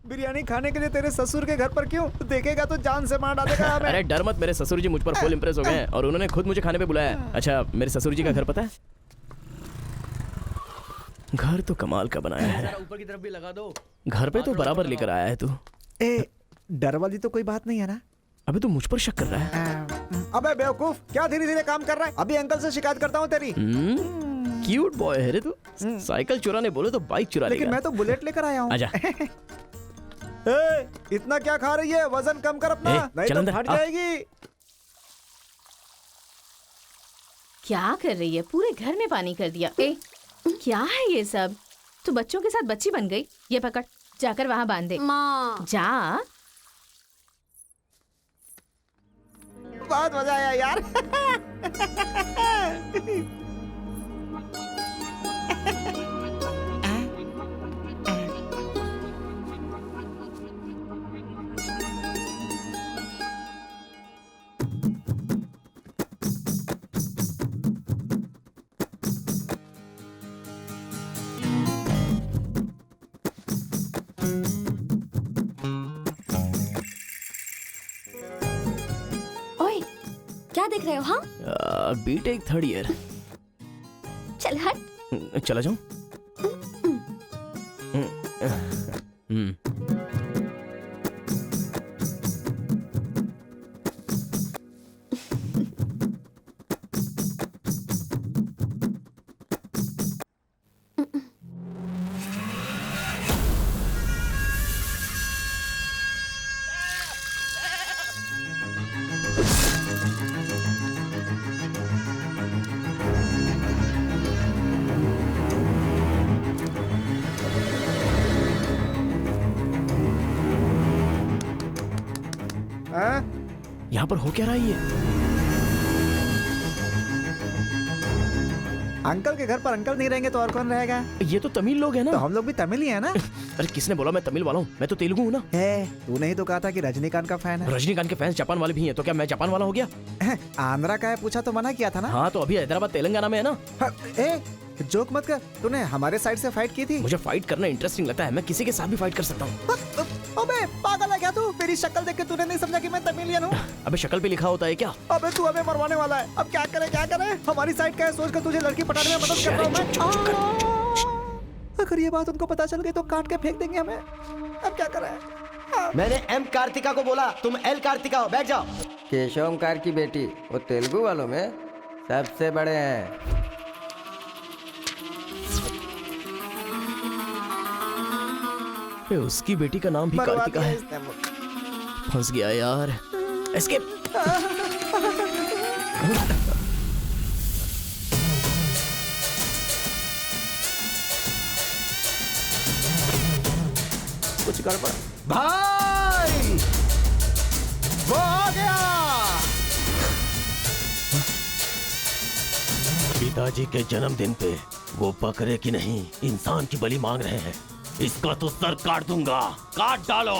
बिरयानी खाने के लिए तेरे ससुर के घर पर क्यों? देखेगा तो जान से मार डालेगा हमें। अरे डर मत, मेरे ससुर जी मुझ पर फुल इम्प्रेस हो गए हैं और उन्होंने खुद मुझे खाने पे बुलाया है। अच्छा, मेरे ससुर जी का घर पता है? घर तो कमाल का बनाया है। ऊपर की तरफ भी लगा दो। घर पे तो बराबर लेकर आया है तू। ए, डर वाली तो कोई बात नहीं है ना? अबे तू मुझ पर शक कर रहा है? अबे बेवकूफ, क्या धीरे धीरे काम कर रहा है? अभी अंकल से शिकायत करता हूँ तेरी। क्यूट बॉय है रे तू। साइकिल चुराने बोले तो बाइक चुरा लेगा। लेकिन मैं तो बुलेट लेकर आया हूँ। आजा। इतना क्या खा रही है? वजन कम कर अपना, नहीं चल तो अंदर, फट आ। जाएगी। क्या कर रही है? पूरे घर में पानी कर दिया। क्या है ये सब? तू बच्चों के साथ बच्ची बन गई। ये पकड़, जाकर वहाँ बांध दे। माँ जा। बहुत मजा आया यार। ओए, क्या देख रहे हो? हाँ, बीटेक थर्ड ईयर। चल हट। चला जाऊं? यहाँ पर हो क्या रहा है ये? अंकल के घर पर अंकल नहीं रहेंगे तो और कौन रहेगा? ये तो तमिल लोग हैं ना? तो हम लोग भी तमिल ही है ना? अरे किसने बोला मैं तमिल वाला हूँ? मैं तो तेलुगु हूँ ना। तूने ही तो कहा था कि रजनीकांत का फैन है। रजनीकांत के फैंस जापान वाले भी हैं, तो क्या मैं जापान वाला हो गया? आंध्रा का है पूछा तो मना किया था ना? हाँ तो अभी हैदराबाद तेलंगाना में है ना। जोक मत कर, तूने हमारे साइड से फाइट की थी। मुझे फाइट करना इंटरेस्टिंग लगता है, मैं किसी के साथ भी फाइट कर सकता हूँ। अबे पागल है क्या तू? मेरी शक्ल देख के तूने नहीं समझा कि मैं तमिलियन हूँ? अबे शक्ल पे लिखा होता है क्या? अबे तू हमें मरवाने वाला है। अब क्या करे क्या करे? हमारी साइड का है, सोच कर तुझे लड़की पटाने में मदद कर रहा हूँ मैं। अगर ये बात उनको पता चल गई तो काट के फेंक देंगे हमें। अब क्या करें? मैंने एम कार्तिका को बोला, तुम एल कार्तिका हो। बैठ जाओ। केशव ओमकार की बेटी, वो तेलुगु वालों में सबसे बड़े हैं। उसकी बेटी का नाम भी कार्तिका है। फंस गया यार। एस्केप। कुछ गड़बड़। भाई वो आ गया। पिताजी के जन्मदिन पे वो बकरे की नहीं इंसान की बलि मांग रहे हैं। इसका तो सर काट दूंगा। काट डालो।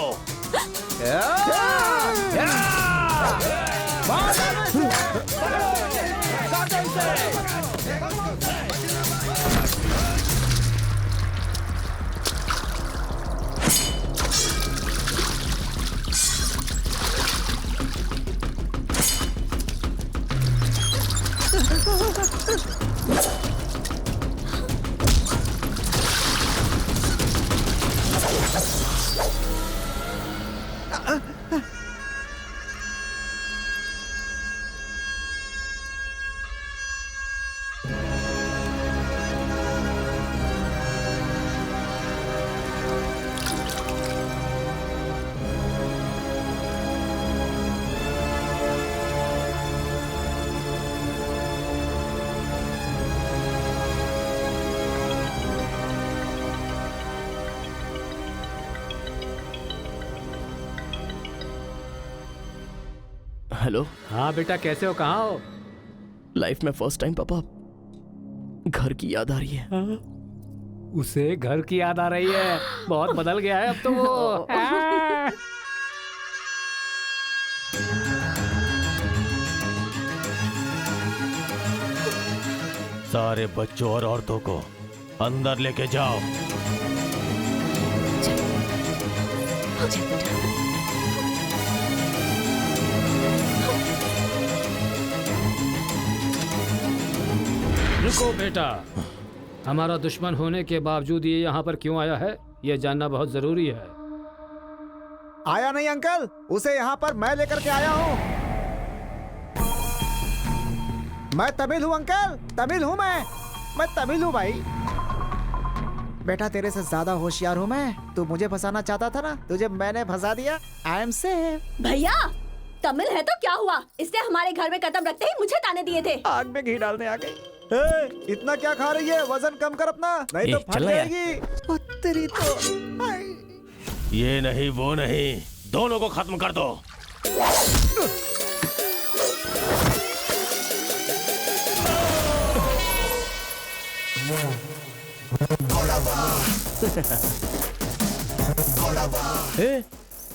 हेलो। हाँ बेटा, कैसे हो? कहाँ हो? लाइफ में फर्स्ट टाइम पापा घर की याद आ रही है। उसे घर की याद आ रही है? बहुत बदल गया है अब तो वो। सारे बच्चों और औरतों को अंदर लेके जाओ। हो जाए बेटा। रुको बेटा, हमारा दुश्मन होने के बावजूद ये यहाँ पर क्यों आया है, ये जानना बहुत जरूरी है। आया नहीं अंकल, उसे यहाँ पर मैं लेकर के आया हूँ। मैं तमिल हूँ अंकल, तमिल हूँ मैं तमिल हूँ भाई। बेटा तेरे से ज्यादा होशियार हूँ मैं। तू मुझे फंसाना चाहता था ना, तुझे मैंने फंसा दिया। I am safe. भैया तमिल है तो क्या हुआ, इसने हमारे घर में कदम रखते ही मुझे ताने दिए थे। आग में घी डालने आ गई। इतना क्या खा रही है, वजन कम कर अपना, नहीं तो फट चलना यार। जाएगी। ओ, तेरी तो आई। ये नहीं वो नहीं, दोनों को खत्म कर दो। ए,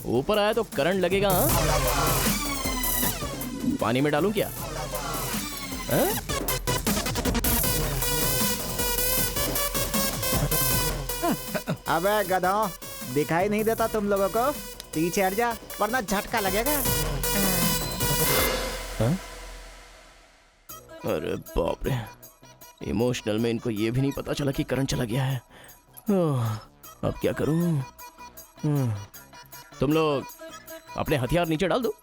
ऊपर आया तो करंट लगेगा। हाँ? पानी में डालूं क्या? हाँ? अबे गधों, दिखाई नहीं देता तुम लोगों को? पीछे हट जा वरना झटका लगेगा। अरे बाप रे, इमोशनल में इनको ये भी नहीं पता चला कि करंट चला गया है। ओह, अब क्या करूं? तुम लोग अपने हथियार नीचे डाल दो,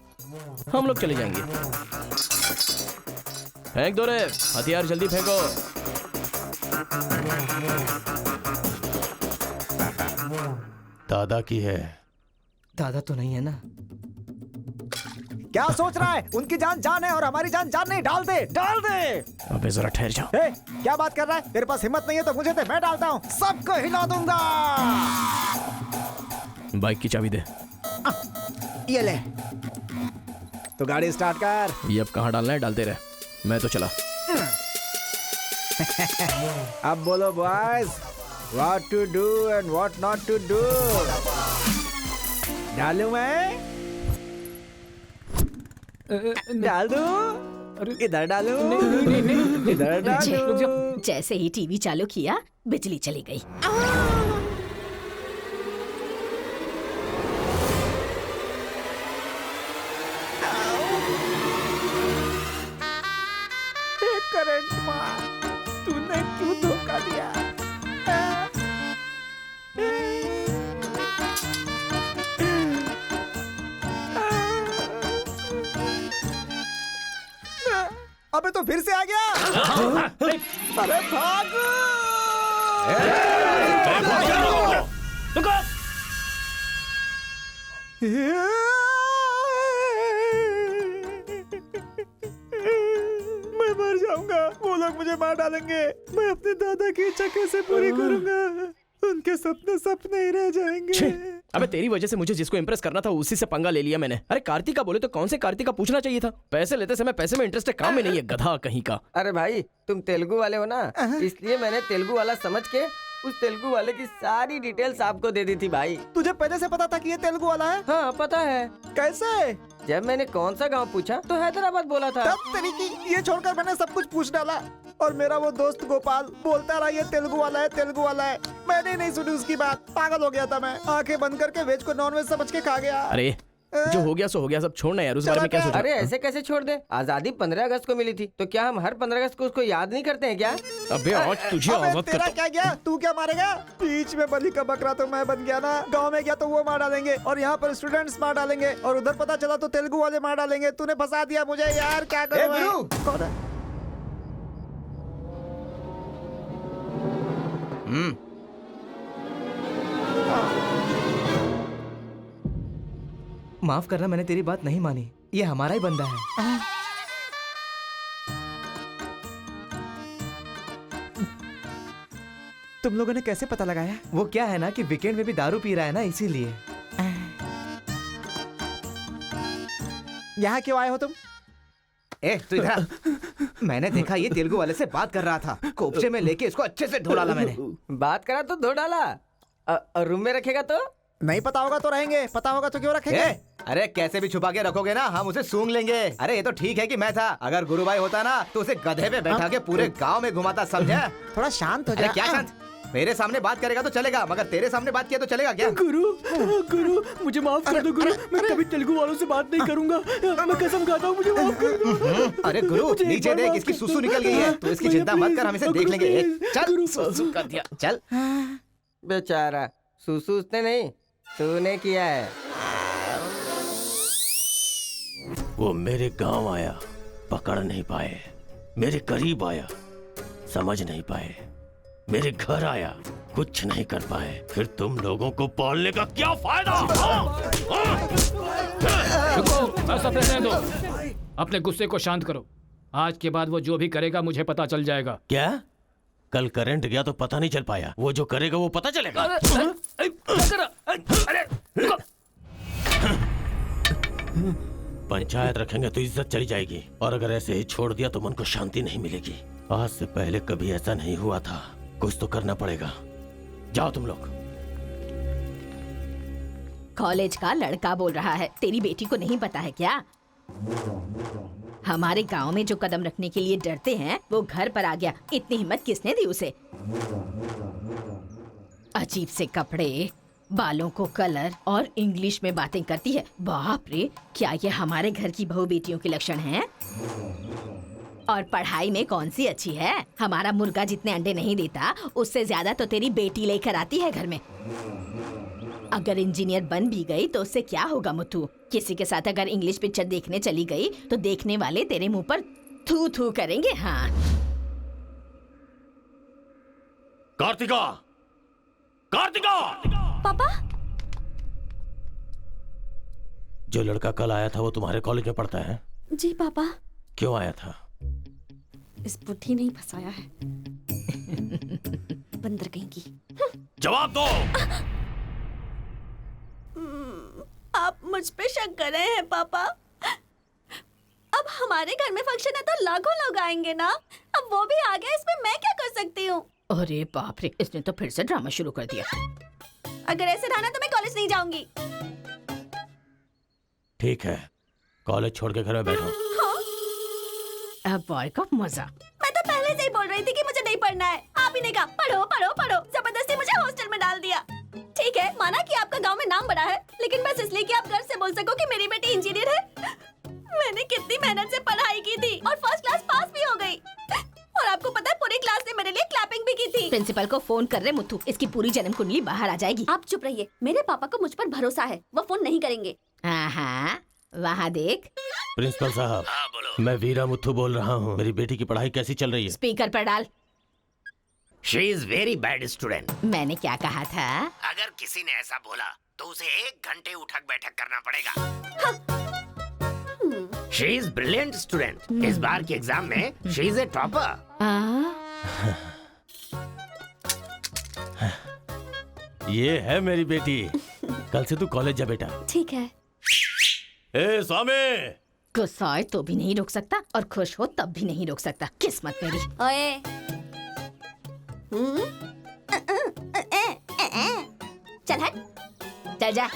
हम लोग चले जाएंगे। फेंक दो रे हथियार, जल्दी फेंको। दादा की है। दादा तो नहीं है ना? क्या सोच रहा है? उनकी जान जान है और हमारी जान जान नहीं। डाल दे, डाल दे। अबे जरा ठहर जाओ। ए, क्या बात कर रहा है? तेरे पास हिम्मत नहीं है तो मुझे दे, मैं डालता हूँ, सबको हिला दूंगा। बाइक की चाबी दे। ये ले, तो गाड़ी स्टार्ट कर। ये अब कहाँ डालना है डालते रहे, मैं तो चला। अब बोलो boys, what to do and what not to do. डालूं मैं? डाल दूं? इधर डालूं? इधर डालूं? जैसे ही टीवी चालू किया बिजली चली गई। करंट मार, तूने क्यों धोखा दिया? अबे तो फिर से आ गया। अरे भागो! मैं मर जाऊंगा, वो लोग मुझे मार डालेंगे। मैं अपने दादा की इच्छा कैसे पूरी करूंगा? उनके सपने सपने ही रह जाएंगे। अबे तेरी वजह से मुझे जिसको इंप्रेस करना था उसी से पंगा ले लिया मैंने। अरे कार्तिका बोले तो कौन से कार्तिका पूछना चाहिए था। पैसे लेते समय पैसे में इंटरेस्ट है, काम में नहीं है, गधा कहीं का। अरे भाई तुम तेलुगु वाले हो ना, इसलिए मैंने तेलुगु वाला समझ के उस तेलुगु वाले की सारी डिटेल्स आपको दे दी थी भाई। तुझे पहले से पता था कि ये तेलुगु वाला है? हाँ पता है। कैसे? जब मैंने कौन सा गांव पूछा तो हैदराबाद बोला था। तब तरीकी ये छोड़कर मैंने सब कुछ पूछ डाला। और मेरा वो दोस्त गोपाल बोलता रहा ये तेलुगु वाला है, तेलुगु वाला है। मैंने नहीं सुनी उसकी बात, पागल हो गया था मैं। आंखें बंद करके वेज को नॉन वेज समझ के खा गया। अरे जो हो गया सो हो गया, सब छोड़ना यार, उस बारे में क्या सोचा? अरे ऐसे कैसे छोड़ दे? आजादी 15 अगस्त को मिली थी, तो क्या हम हर 15 अगस्त को उसको याद नहीं करते हैं क्या? अबे आज तुझे अबे आजाद तेरा करता क्या गया? तू क्या मारेगा? बीच में बलि का बकरा तो मैं बन गया ना। गांव में गया तो वो मार डालेंगे और यहाँ पर स्टूडेंट्स मार डालेंगे और उधर पता चला तो तेलुगु वाले मार डालेंगे। तूने फंसा दिया मुझे यार, क्या करूं मैं? कौन है? माफ करना, मैंने तेरी बात नहीं मानी। ये हमारा ही बंदा है। तुम लोगों ने कैसे पता लगाया? वो क्या है ना कि वीकेंड में भी दारू पी रहा है ना, इसीलिए। यहाँ क्यों आए हो तुम? ए तू इधर। मैंने देखा ये तेलुगु वाले से बात कर रहा था, कोपचे में लेके इसको अच्छे से धो डाला मैंने। बात करा तो धो डाला, और रूम में रखेगा तो? नहीं पता होगा तो रहेंगे, पता होगा तो क्यों रखेंगे? अरे कैसे भी छुपा के रखोगे ना, हम उसे सूंघ लेंगे। अरे ये तो ठीक है कि मैं था, अगर गुरु भाई होता ना तो उसे गधे पे बैठा के पूरे गांव में घुमाता, समझा? थोड़ा शांत हो अरे जा। क्या शांत? मेरे सामने बात करेगा तो चलेगा, मगर तेरे सामने बात किया तो चलेगा क्या? गुरु मुझे माफ कर दो गुरु। मैं कभी तेलुगु वालों से बात नहीं करूंगा। मैं कसम खाता हूँ, मुझे माफ कर दो। अरे गुरु, मुझे एक नीचे बार देख, माफ इसकी कर सुसु दो। निकल गई है। तू इसकी मुझे चिंता मत कर, please, हम इसे गुरु, देख लेंगे। please, चल, गुरु। सुसु कर दिया, चल। बेचारा सुसु उसने नहीं, तूने किया है। वो मेरे गांव आया, पकड़ नहीं पाए। मेरे करीब आया, समझ नहीं पाए। मेरे घर आया, कुछ नहीं कर पाए। फिर तुम लोगों को पालने का क्या फायदा? रुको, ऐसा रहने दो। अपने गुस्से को शांत करो। आज के बाद वो जो भी करेगा मुझे पता चल जाएगा। क्या? कल करंट गया तो पता नहीं चल पाया। वो जो करेगा वो पता चलेगा। पंचायत रखेंगे तो इज्जत चली जाएगी, और अगर ऐसे ही छोड़ दिया तो मन को शांति नहीं मिलेगी। आज से पहले कभी ऐसा नहीं हुआ था। कुछ तो करना पड़ेगा। जाओ तुम लोग। कॉलेज का लड़का बोल रहा है, तेरी बेटी को नहीं पता है क्या? हमारे गांव में जो कदम रखने के लिए डरते हैं वो घर पर आ गया। इतनी हिम्मत किसने दी उसे? अजीब से कपड़े, बालों को कलर और इंग्लिश में बातें करती है। बाप रे, क्या ये हमारे घर की बहू बेटियों के लक्षण हैं? और पढ़ाई में कौन सी अच्छी है? हमारा मुर्गा जितने अंडे नहीं देता उससे ज्यादा तो तेरी बेटी लेकर आती है घर में। अगर इंजीनियर बन भी गई तो उससे क्या होगा मुथु? किसी के साथ अगर इंग्लिश पिक्चर देखने चली गई तो देखने वाले तेरे मुंह पर थू थू करेंगे। हाँ, कार्तिका! कार्तिका! पापा, जो लड़का कल आया था वो तुम्हारे कॉलेज में पढ़ता है? जी पापा। क्यों आया था? इस बुद्धि नहीं फंसाया है। बंदर कहीं की। जवाब दो। आप मुझ पे शक कर रहे हैं पापा? अब हमारे घर में फंक्शन है तो लाखों लोग आएंगे ना। अब वो भी आ गया, इसमें मैं क्या कर सकती हूँ? अरे बाप रे, इसने तो फिर से ड्रामा शुरू कर दिया। अगर ऐसे रहा ना तो मैं कॉलेज नहीं जाऊंगी। ठीक है, कॉलेज छोड़ के घर में बैठो। अब बॉय का मजा। मैं तो पहले से ही बोल रही थी कि मुझे नहीं पढ़ना है। आप ही ने कहा पढ़ो पढ़ो पढ़ो, जबरदस्ती मुझे हॉस्टल में डाल दिया। ठीक है, माना कि आपका गांव में नाम बड़ा है, लेकिन बस इसलिए कि आप घर से बोल सको कि मेरी बेटी इंजीनियर है। मैंने कितनी मेहनत से पढ़ाई की थी और फर्स्ट क्लास पास भी हो गई। और आपको पता है पूरी क्लास ने मेरे लिए क्लैपिंग भी की थी। प्रिंसिपल को फोन कर रहे मुथु, इसकी पूरी जन्म कुंडली बाहर आ जाएगी। आप चुप रहिए, मेरे पापा को मुझ पर भरोसा है, वो फोन नहीं करेंगे। हाँ, वहाँ देख। प्रिंसिपल साहब, मैं वीरा मुथु बोल रहा हूँ। मेरी बेटी की पढ़ाई कैसी चल रही है? स्पीकर पर डाल। She is very bad student. मैंने क्या कहा था? अगर किसी ने ऐसा बोला तो उसे 1 घंटे उठक बैठक करना पड़ेगा। She is brilliant student. इस बार के एग्जाम में शी इज ए टॉपर। ये है मेरी बेटी। कल से तू कॉलेज जा बेटा। ठीक है। ए स्वामी! गुस्सा आए तो भी नहीं रोक सकता और खुश हो तब भी नहीं रोक सकता। किस्मत मेरी। ओए। चल हट। चल जा।